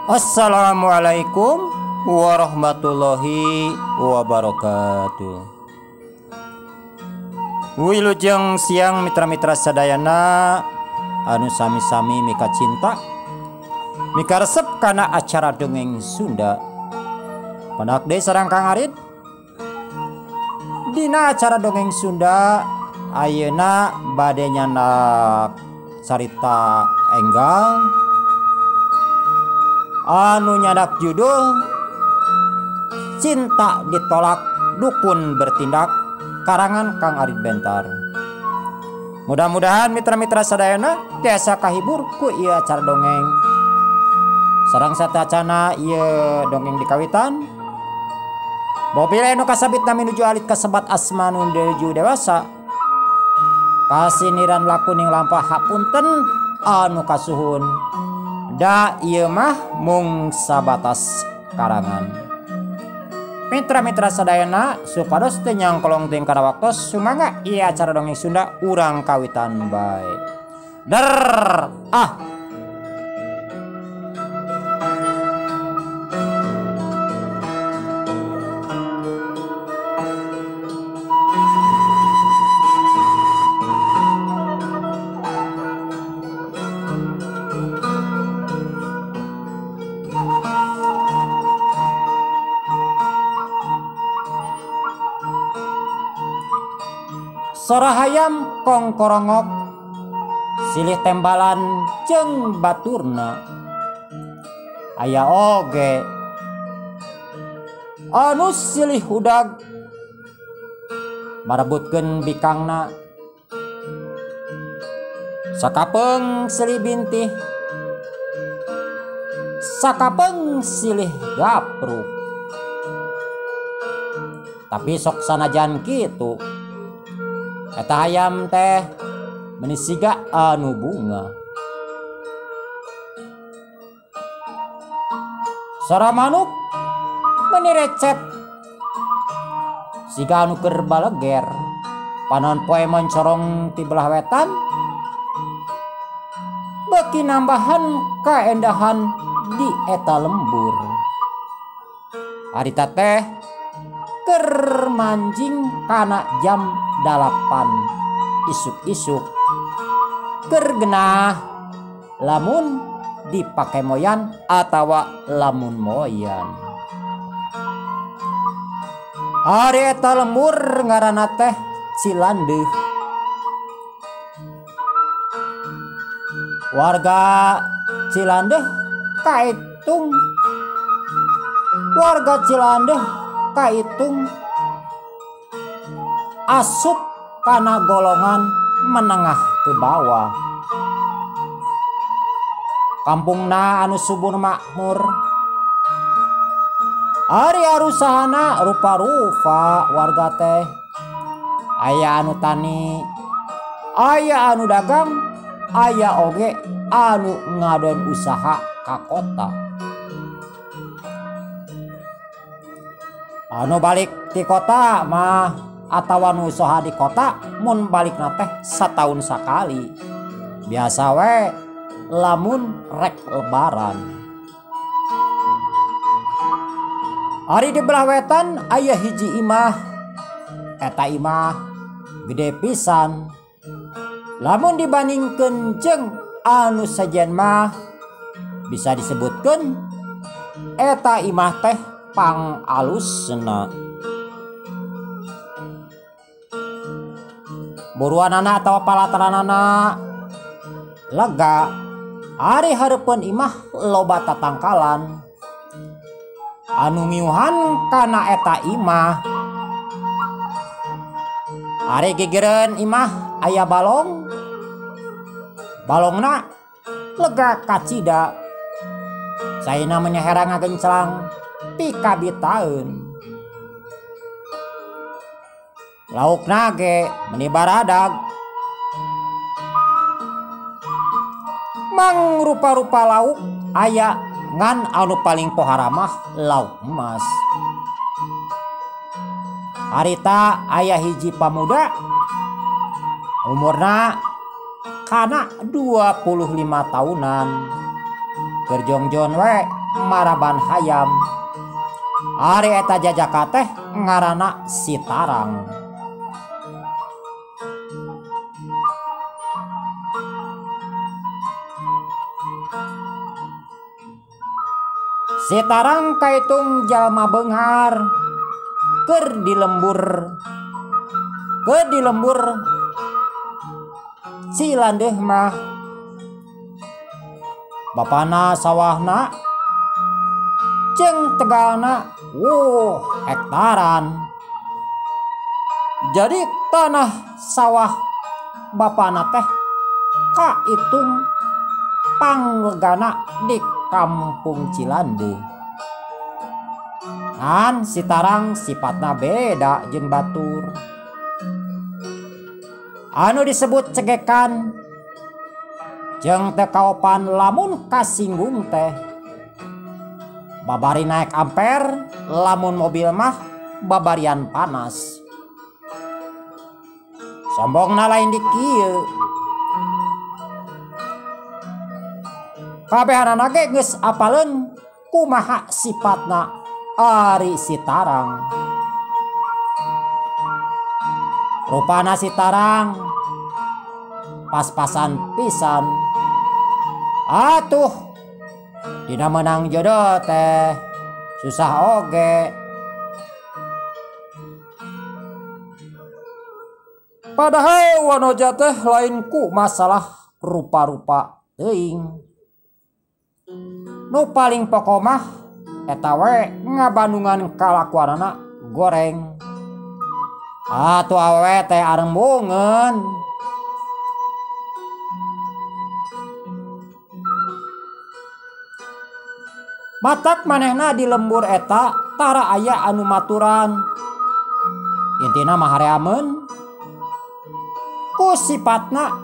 Assalamualaikum warahmatullahi wabarakatuh. Wilujeng siang mitra-mitra sadayana anu sami-sami mika cinta mika resep kana acara dongeng Sunda. Panak deui sareng Kang Arid dina acara dongeng Sunda ayeuna bade nyandak carita enggal anu nyadak judul Cinta Ditolak Dukun Bertindak karangan Kang Arid Bentar. Mudah-mudahan mitra-mitra sadayana tiasa kahibur ku ieu acara dongeng. Sareng satacana ieu dongeng dikawitan mobil anu kasabitna minuju alit kasebat asma nuju dewasa kasiniran lakuning lampah hapunten anu kasuhun. Da ieu mah mung sabatas karangan. Mitra-mitra sadayana supados teu nyangkolong teuing kana waktos sumangga ieu acara dongeng Sunda urang kawitan bae. Der Sora hayam kong korongok silih tembalan jeung baturna aya oge anu silih udag marebutkeun bikangna sakapeung silih bintih sakapeung silih gapruk tapi sok sanajan kitu eta hayam teh menisiga anu bunga. Sora manuk meni recep siga anu keur baleger panon poe moncorong ti belah wetan beuki nambahan kaendahan di eta lembur. Harita teh keur manjing kana jam 8 isuk-isuk keur genah lamun dipake moyan atawa lamun moyan. Ari eta lembur ngaranna teh Cilandeuh. Warga Cilandeuh kaitung asup kana golongan menengah ke bawah. Kampungna anu subur makmur. Ari arusahana rupa-rupa warga teh. Aya anu tani, aya anu dagang, aya oge anu ngadon usaha ka kota. Anu balik ti kota mah atawa nu usaha di kota mun balikna teh sataun sakali. Biasa we lamun rek lebaran. Ari di belah wetan aya hiji imah. Eta imah gede pisan. Lamun dibandingkeun jeung anu sajen mah bisa disebutkeun eta imah teh pangalusna. Buruanana atawa palataranana lega. Ari hareupeun imah loba tatangkalan anu miuhan kana eta imah. Ari gigireun imah aya balong. Balongna lega kacida. Saena menyeherang ngagenclang pikabitaeun. Laukna ge meni baradag. Mang rupa-rupa lauk aya ngan anu paling pohara mah lauk emas. Harita aya hiji pamuda umurna kana 25 tahunan. Kerjongjon we maraban hayam. Ari eta jajaka teh ngaranna Sitarang. Sitarang kaitung jalma beunghar keur di lembur Cilandeuh mah bapana sawahna jeung tegalna hektaran. Jadi tanah sawah bapana teh kaitung panglegana di kampung Cilandeuh. Ngan Sitarang sifatna beda jeung batur. Anu disebut cegekan jeung teu kaopan lamun kasinggung teh. Babari naik amper, lamun mobil mah babarian panas. Sombongna lain di kieu. Kabehanana ge geus apaleun kumaha sifatna ari Sitarang. Rupana Sitarang pas-pasan pisan. Atuh dina menang jodoh teh susah oge. Padahal wanoja teh lain ku masalah rupa-rupa teuing. Nu paling pokok mah eta we ngabandungan kalakuanana goreng. Atuh awewe teh arembeungeun. Matak manehna di lembur eta tara aya anu maturan. Intina mah hareameun ku sifatna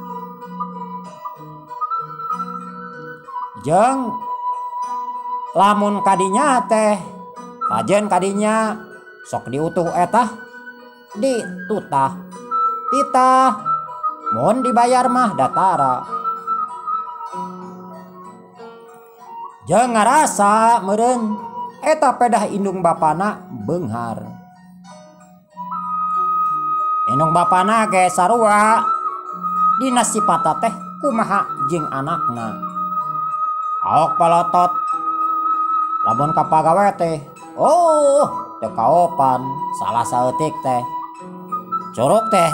jeung lamun kadinya teh lajen kadinya sok diutuh eta ditutah titah mun dibayar mah datara. Jeung ngarasa meureun eta pedah indung bapana beunghar. Indung bapana ge sarua dina sifata teh kumaha jeung anakna. Aok palotot lamun ka pagawe teh teu kaopan salah saeutik teh. Curug teh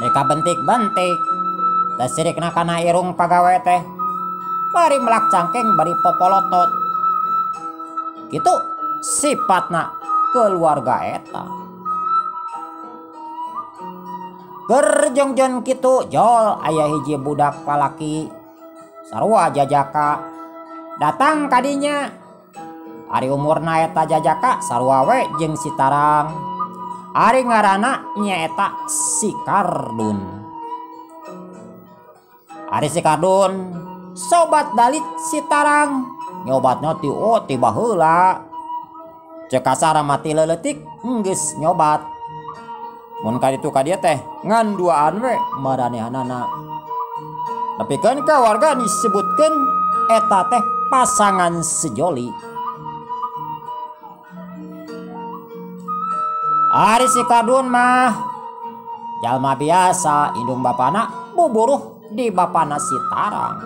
deka bentik-bentik teh sirikna kana irung pagawe teh bari melak cangkeng bari popolotot. Kitu sifatna keluarga eta. Keur jongjon kitu jol aya hiji budak palaki sarua jajaka datang kadinya. Ari umurna eta jajaka sarua we jeung Sitarang. Ari ngaranna nyaeta Si Kardun. Ari Si Kardun sobat dalit Sitarang nyobatnya ti baheula. Cek kasar mati leuletik geus nyobat. Mun kaditu ka dieu teh ngan duaan we maranehanana. Tapi kan ka warga disebutkeun eta teh pasangan sejoli. Ari Si Kardun mah jalma biasa, indung bapana buburuh di bapana Sitarang.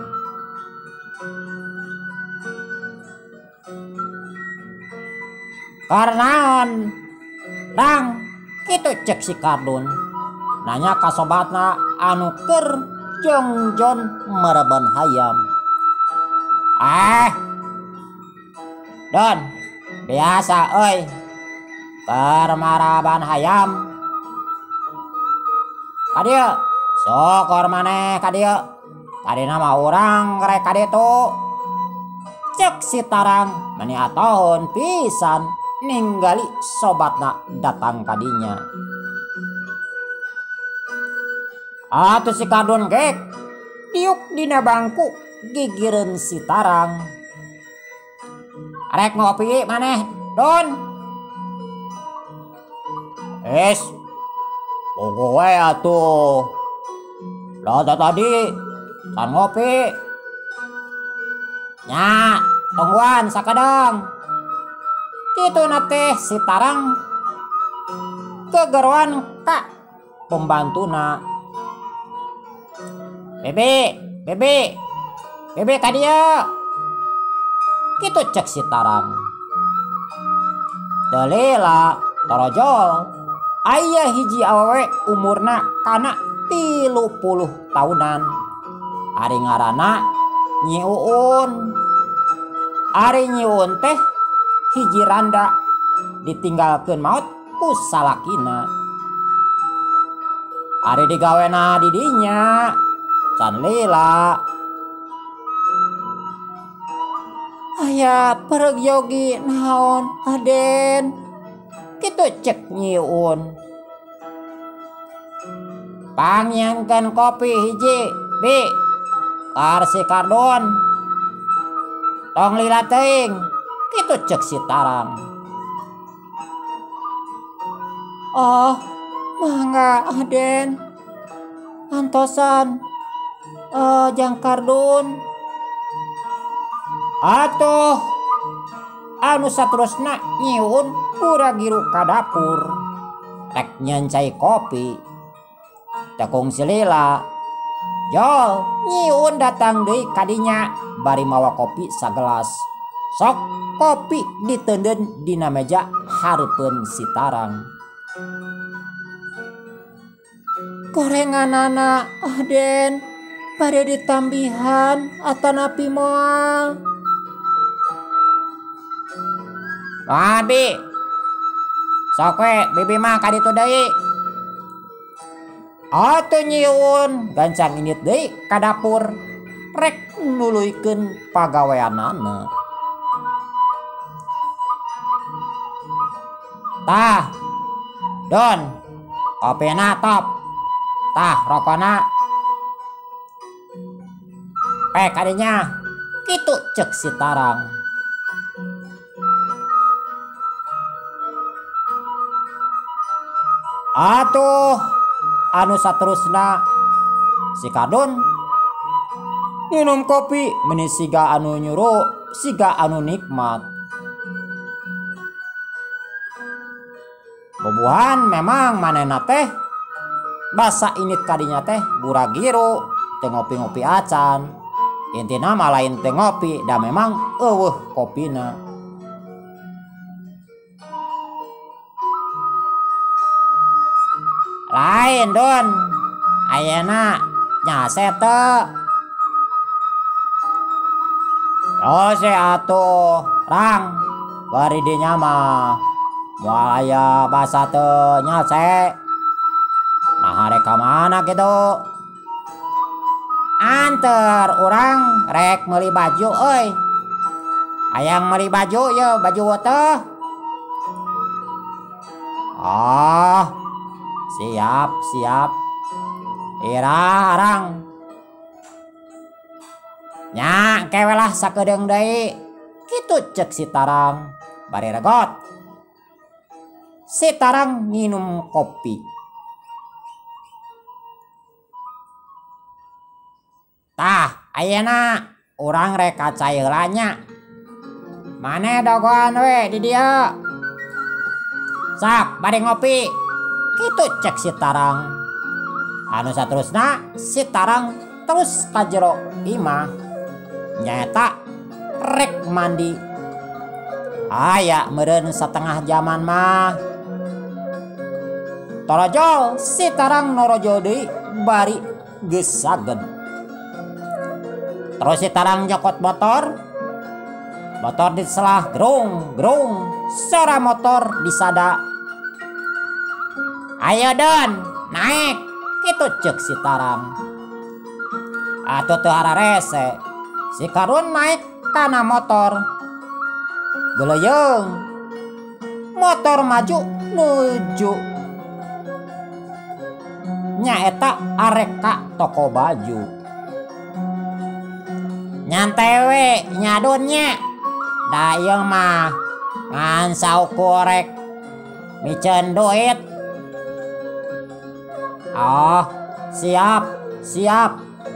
Karenaon dang kitu cek Si Kardun nanya ka sobatna anu keur jongjon mereban hayam. Don biasa euy keur maraban hayam ka dieu sokor maneh ka dieu tadina mah urang rek ka ditu. Cek Sitarang mani atohon pisan ninggali sobatna datang kadinya. Atuh Si Kardun gek tiuk dina bangku gigireun Sitarang. Rek ngopi maneh Don? Es bogo we atuh. Lah tadi can ngopi. nya tungguan sakadang kitu nate si Tarang kegeruan ka pembantuna. Bebe kadia kitu cek si Tarang. Dalela torojol aya hiji awewe umurna kana 30 tahunan ari ngaranna Nyi Uun. Ari Nyi Uun teh hiji randa ditinggalkeun maot ku salakina. Ari digawena di dinya can lila aya pergyogi naon Aden kitu cek Nyi Uun. Pangyangkeun kopi hiji Bi kar si Kardon tong lila teuing kitu cek si Tarang. Oh mangga Aden antosan Jang Kardun atuh anu saterusna Nyi Uun pura-giru ka dapur rek nyancai kopi. Tekung si Lila jol Nyi Uun datang deui kadinya bari mawa kopi sagelas. Sok kopi diteundeun dina meja hareupeun si Tarang. Gorenganana Aden bade ditambihan atanapi moal. Abi sok we bibi mah ka ditu deui. Atuh Nyi Uun gancang init deui ka dapur rek nuluykeun pagaweanana. Tah Don kopina top, tah rokona pek kadinya kitu cek si Tarang. Atuh anu saterusna si Kardun minum kopi meni siga anu nyuruh siga anu nikmat. Bobohan memang manehna teh basa init kadinya teh buragiru teu ngopi-ngopi acan. Intina mah lain teu ngopi da memang eueuh kopina. Lain Don ayeuna nyase teu. Ose atuh Rang bari dinya mah moal aya basa teu nyase. Nah rek ka mana kitu? Anter urang rek meuli baju euy. Hayang meuli baju ye baju teh. Oh siap ira arang nya kewe lah sakedeung deui kitu cek si Tarang bari regot. Si Tarang minum kopi. Tah ayeuna urang rek kacai heula nya. Maneh dogoan we di dieu. Sak bade ngopi. Kitu cek si Tarang. Anu saterusna si Tarang terus ka jero imah nyaeta rek mandi. Aya meureun satengah jaman mah torojol si Tarang norojol deui bari geus saged. Terus si Tarang nyokot motor diselah grung suara motor disada. Ayo Don naik kitu cek si Tarang. Atuh teu hararese si Kardun naik kana motor. Geleyeung motor maju nuju nyaeta arek ka toko baju. Nyantai we nyadun nya da ieu mah ngan saukurek micen duit. Oh siap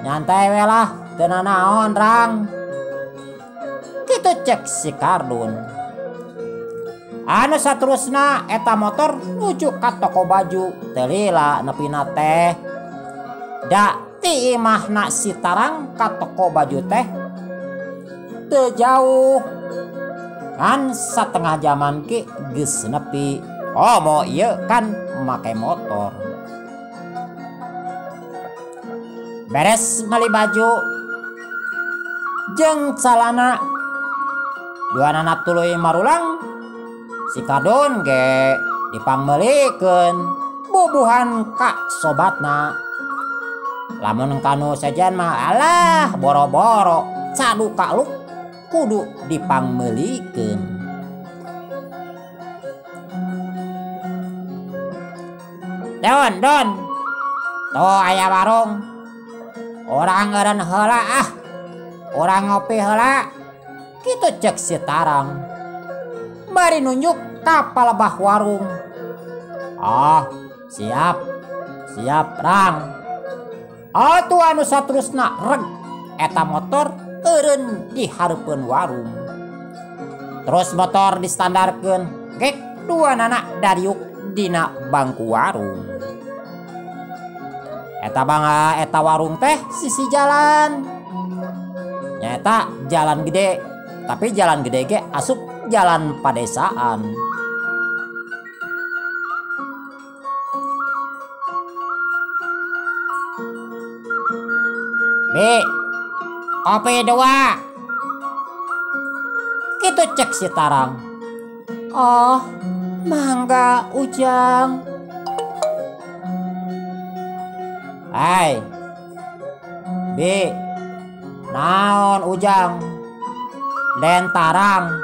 nyantai we lah teu nanaon Rang. cek si Kardun. Anu saterusna eta motor nuju ka toko baju telila nepina teh. Da ti imahna si Tarang ka toko baju teh teu jauh. Kan setengah jaman ki geus nepi. Mau ieu kan make motor. Beres meuli baju jeung calana duanana tuluy marulang, si Kardun ge dipangmeulikeun bubuhan ka sobatna. Lamun kanu sajan mah alah boro-boro cadu kaluk kudu dipangmeulikeun. Don, toh aya warung. Orang eureun heula ah. Orang ngopi heula. Kitu cek si Tarang. Bari nunjuk ka palebah warung. Siap Rang. Tu anu saterusna reg eta motor eureun di hareupeun warung. Terus motor distandarkeun gek duanana dariuk dina bangku warung. Eta warung teh sisi jalan. Nyata jalan gede, tapi jalan gede ge asup jalan padesaan. Kopi 2. Kitu cek si Tarang. Mangga Ujang. Hai Bi, naon Ujang? Den Tarang.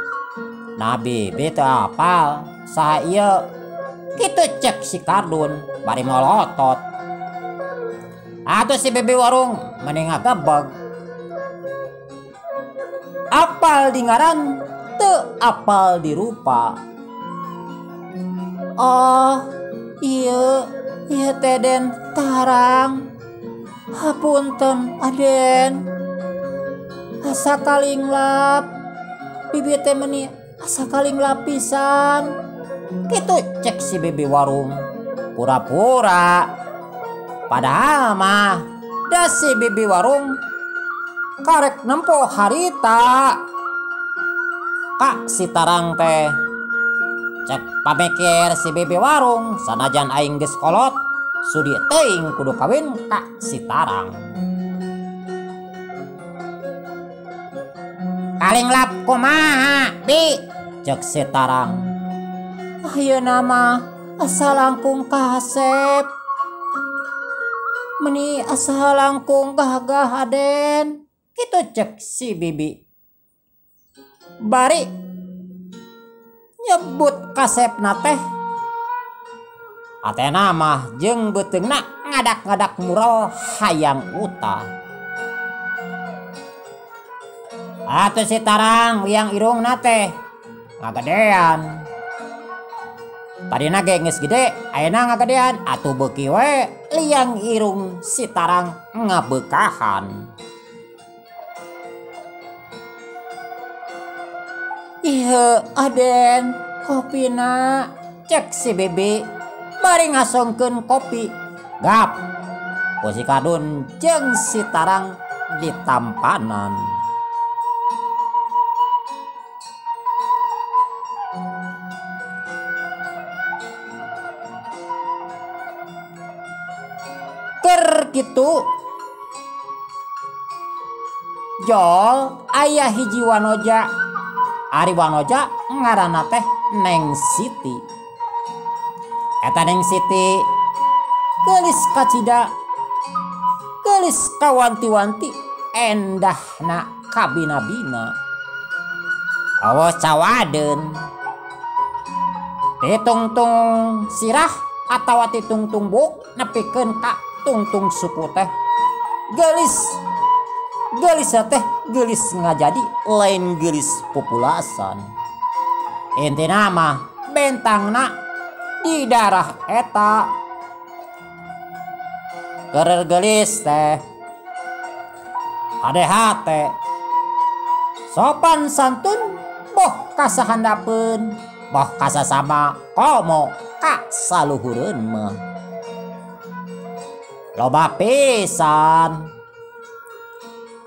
Nabi teu apal saha ieu. Kitu cek si Kardun bari molotot. Atuh si bebe warung mending ngagebeg. Apal di ngaran teu apal di rupa. Iya teh Den Tarang. Hapunten Aden. Asa kalinglap. Bibi teh meuni asa kalinglap pisan. Kitu cek si bebe warung. Pura-pura. Padahal mah da si bebe warung karek nempo harita. Kak si Tarang teh cek pamikir si bebe warung sanajan aing geus kolot sudi teuing kudu kawin ka si Tarang. Kalinglap kumaha Bi? Cek si Tarang. Ayeuna mah asa langkung kasep. Meni asa langkung gagah Aden. Kitu cek si bibi. Bari nyebut kasepna teh atena mah jeung beuteungna ngadak-ngadak mural hayang utah. Atuh si Tarang liang irungna teh ngagedean. Tadina ge geus gede, ayeuna ngagedean. Atuh beuki we liang irung si Tarang ngabeukahan. Iya Aden, kopina. Cek si bebe bari ngasongkeun kopi. Gap ku si Kardun jeung si Tarang di tampanan. Keur kitu Jol aya hiji wanoja. Ari wanoja ngaranna teh Neng Siti. Eta Neng Siti geulis kacida, geulis kawanti-wanti, endahna kabina-bina. Awas cawadeun. Ditungtung sirah atawa ditungtung buk nepikeun ka tungtung suku teh. Geulis teh geulis ngajadi lain geulis populasan. Intina mah bentangna di darah eta. Keur geulis teh hadeh-hate sopan santun boh kasahandapeun boh kasasama komo kasaluhureun mah loba pisan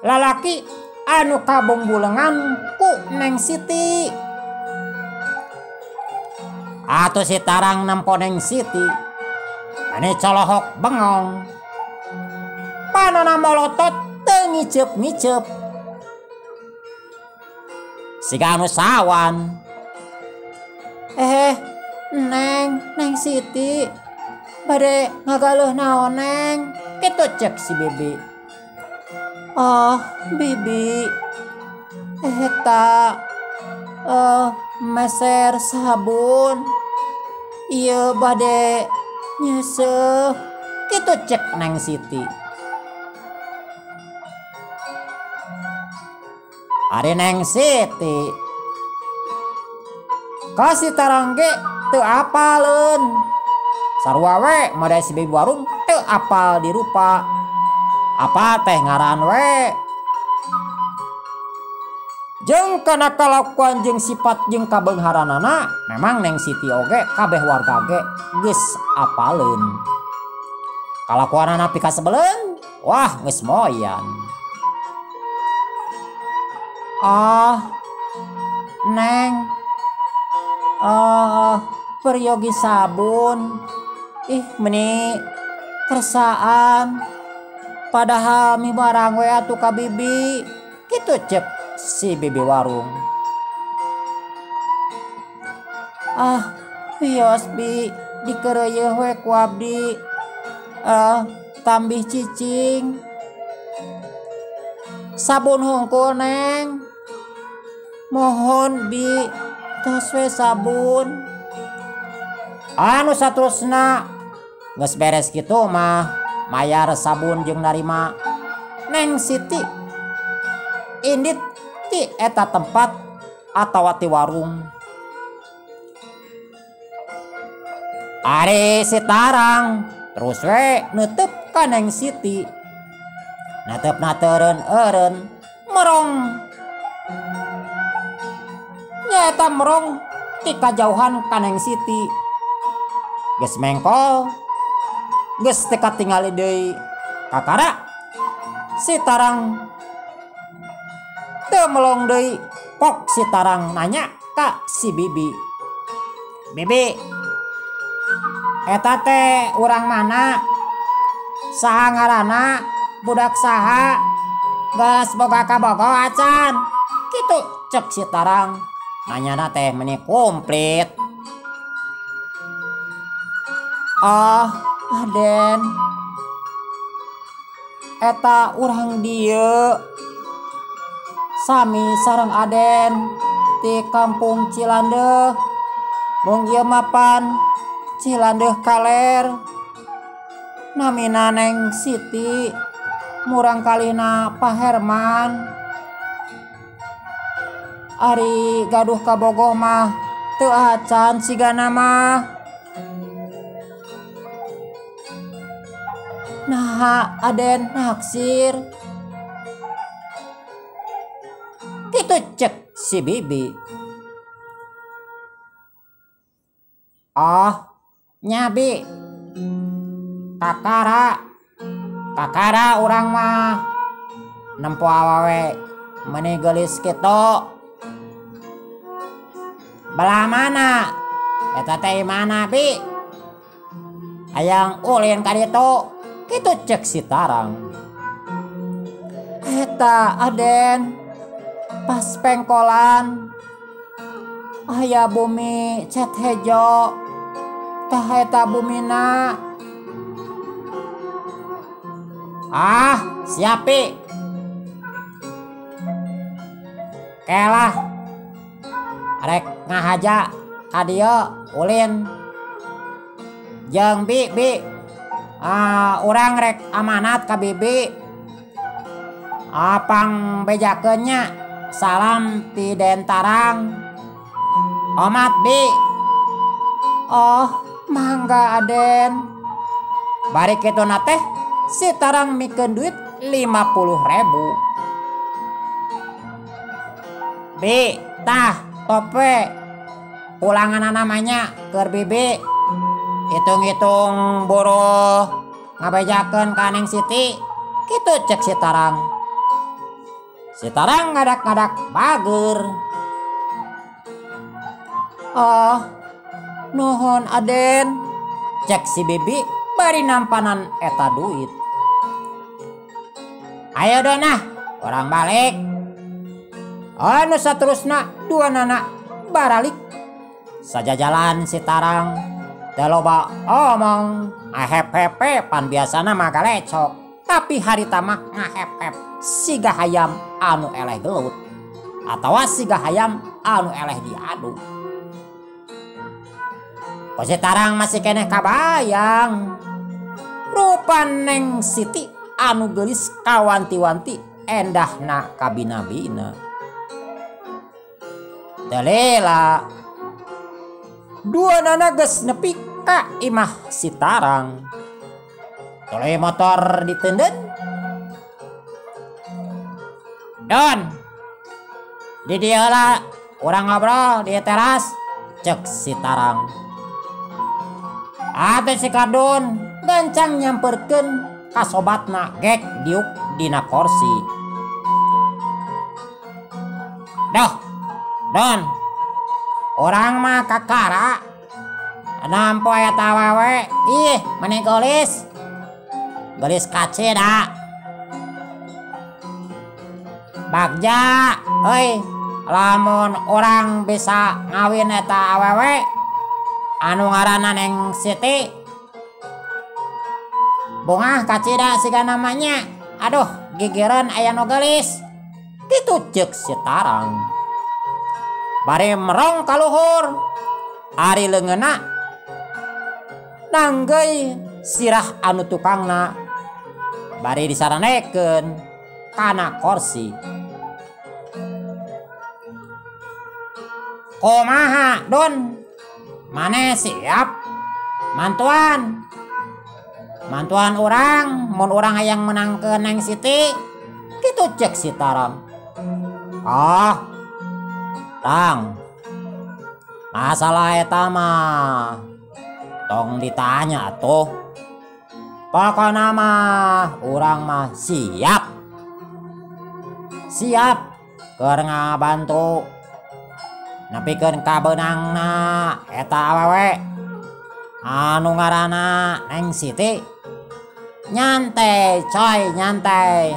lalaki anu kabungbulengan ku Neng Siti. Atuh si tarang nempo Neng Siti ane colohok bengong panona molotot teu ngicep-ngicep siga anu sawan. Neng Siti bade ngagaleuh naon Neng kitu cek si Bibi. Oh Bibi eta meser sabun ieu bade nyeseuh kitu cek Neng Siti. Ari Neng Siti kasih tarangge teu apaleun sarua we made si Bibi warung teu apal dirupa apa teh ngaran we jeung kana kalakuan jeung sifat jeung kabeungharanana memang Neng Siti oge kabeh warga ge geus apaleun kalakuanana pika sebeleun wah geus moyan. Neng peryogi sabun meni kersaan padahal mi barang we atuh ka Bibi kitu cek si Bibi warung. Wios Bi dikeureueuh we ku abdi tambih cicing sabun hungkul Neng mohon Bi tos we sabun anu saterusna geus beres kitu mah mayar sabun jeung narima Neng Siti indit ti eta tempat atawa ti warung. Ari si tarang terus we neuteup ka Neng Siti neteupna teureun-eureun merong nyaeta merong ti kajauhan ka Neng Siti geus mengkol geus teu katingali deui kakara si tarang teu melong deui pok si tarang nanya ka si Bibi. Bibi eta teh urang mana saha ngaranna budak saha geus boga kabogo acan kitu cek si tarang nanyana teh meni komplit. Aden eta urang dieu sami sareng Aden di kampung Cilandeuh mung ieu mapan Cilandeuh Kaler namina Neng Siti murang kalina Pak Herman ari gaduh kabogoh mah teu acan sigana mah. Nah Aden naksir kitu cek si Bibi. Nyabi kakara urang mah nempo awewe meni geulis kitu belah mana eta teh mana Bi hayang ulin ka ditu kitu cek si tarang. Eta Aden pas pengkolan aya bumi cet hejo tah eta bumina. Siapi kelah rek ngahaja ka dieu ulin jeung Bi urang rek amanat ka Bibi apang bejakeunnya salam ti Den Tarang omat Bi. Mangga Aden bari kitu na teh si tarang mikeun duit 50.000. Bi, tah, tope. Ulangan namanya keur bibi. Hitung-hitung buruh ngabejakeun ka Neng Siti. Kitu cek si Tarang. Si Tarang ngadak-ngadak bager. Oh, nuhun Aden. Cek si bibi bari nampanan eta duit. Ayo Dona, orang balik. Anu saterusna dua nana baralik. Saja jalan si Tarang. Teu loba omong, ngahep-hepe pan biasana mah galecok. Tapi harita mah ngahep-hep siga hayam anu eleh gelut. Atawa siga hayam anu eleh diadu. Kok si Tarang masih keneh kabayang. Rupa Neng Siti anu geulis kawanti-wanti endahna kabina-bina. Delela dua nana geus nepi ka imah si Tarang. Tuluy motor diteunden. Don, di dieu heula urang ngobrol di teras, cek si Tarang. Atuh si Kardun gancang nyamperkeun ka sobatna gek diuk dina kursi. Doh, Don, orang mah kakara nampo eta awewe. Ih, meni gelis kace da. Bagja, euy, lamun orang bisa ngawin eta awewe anu ngaranna Neng Siti, bungah kacida siga namanya. Aduh, gigireun aya nu geulis. Kitu ceuk si Tarang. Bari merong ka luhur, ari leungeunna nanggeuy sirah anu tukangna bari disaranekeun kana kursi. Kumaha Don? Mane siap? Mantuan orang, mun orang hayang menangkeun Neng Siti. Kitu cek si Tarang. Ah, Tang, masalah eta mah tong ditanya atuh. Pokona mah urang mah siap keur ngabantu nepikeun kabeunangna eta awewe anu ngaranna Neng Siti. Nyantai coy, nyantai.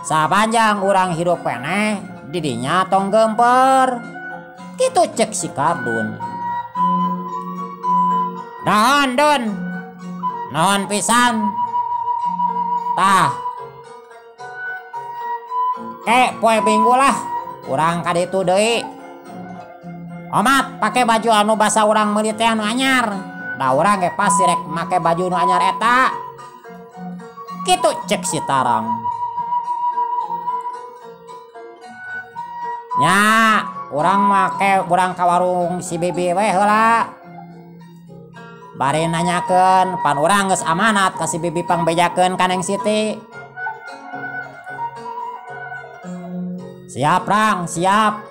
Sapanjang urang hidup keneh didinya tong gemper. Kitu cek si Kardun. Naon Don? Naon pisan? Tah, poe Minggu lah urang ka ditu deui. Omat pake baju anu basa urang meuli teh anu anyar. Da urang ge pasti rek make baju nu anyar eta. Kitu cek si Tarang. Nya, urang urang ka warung si bibi we heula. Bari nanyakeun pan urang geus amanat ka si bibi pangbejakeun ka Neng Siti. Siap Rang, siap.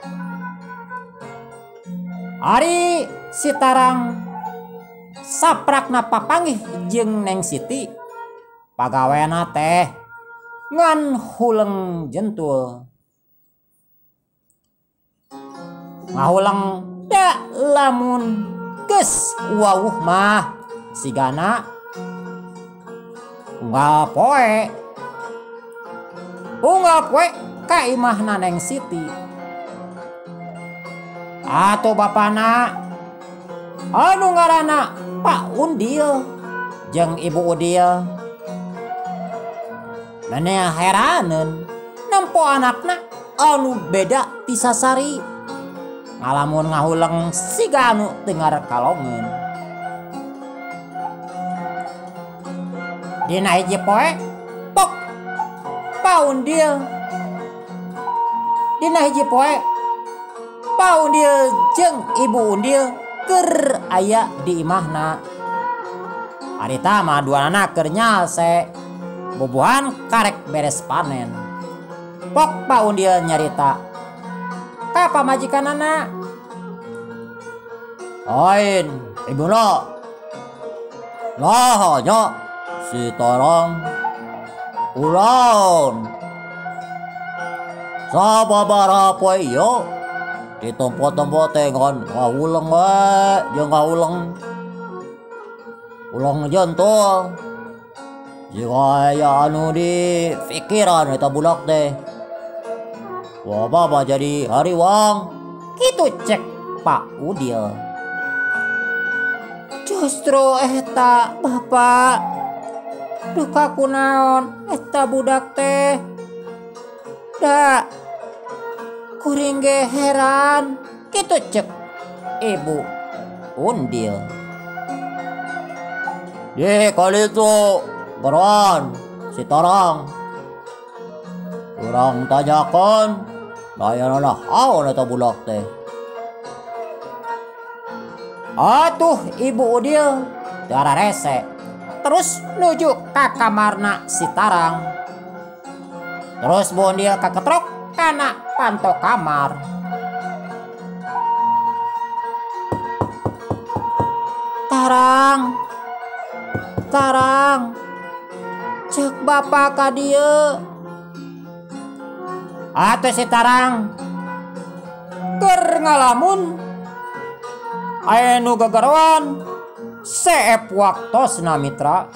Ari si Tarang saprakna papanggih jeung Neng Siti. Pagawena teh ngan huleng jentul. Ngahuleng da lamun geus wawuh mah sigana unggal poe ka imahna Neng Siti. Atuh bapana anu ngaranna Pak Undil jeung Ibu Udil maneh heraneun nempo anakna anu beda ti sasari. Ngalamun ngahuleng siga anu teu ngarekalongeun. Dina hiji poe pok Paundil. Dina hiji poe Paundil jeung Ibu Undil keur aya di imahna. Harita mah duanana keur nyalse bubuhan karek beres panen. Pok Paundil nyarita, Ka pamajikan anak. Lain, ibuna. Nah, nya si tarang ulang. Sababaraha poe ieu di tempat-tempat ngan ngaulang we jeung ngaulang. Ulang jantung. Jika aya anu di pikiran eta budak teh. Wah baba jadi hariwang. Kitu cek Pak Udil. Justru eta Bapak. Duka kunaon eta budak teh. Da kuring ge heran. Kitu cek Ibu Undil. Di kali itu geran si tarang. Urang tanyakan layanana haon eta budak teh. Atuh Ibu Udil dara rese. Terus nuju ka kamarna si tarang. Terus Bu Undil kaketrok kana panto kamar. Tarang, cek Bapak ka dieu. Atuh si tarang keur ngalamun aya nu gagaruan seep waktosna mitra.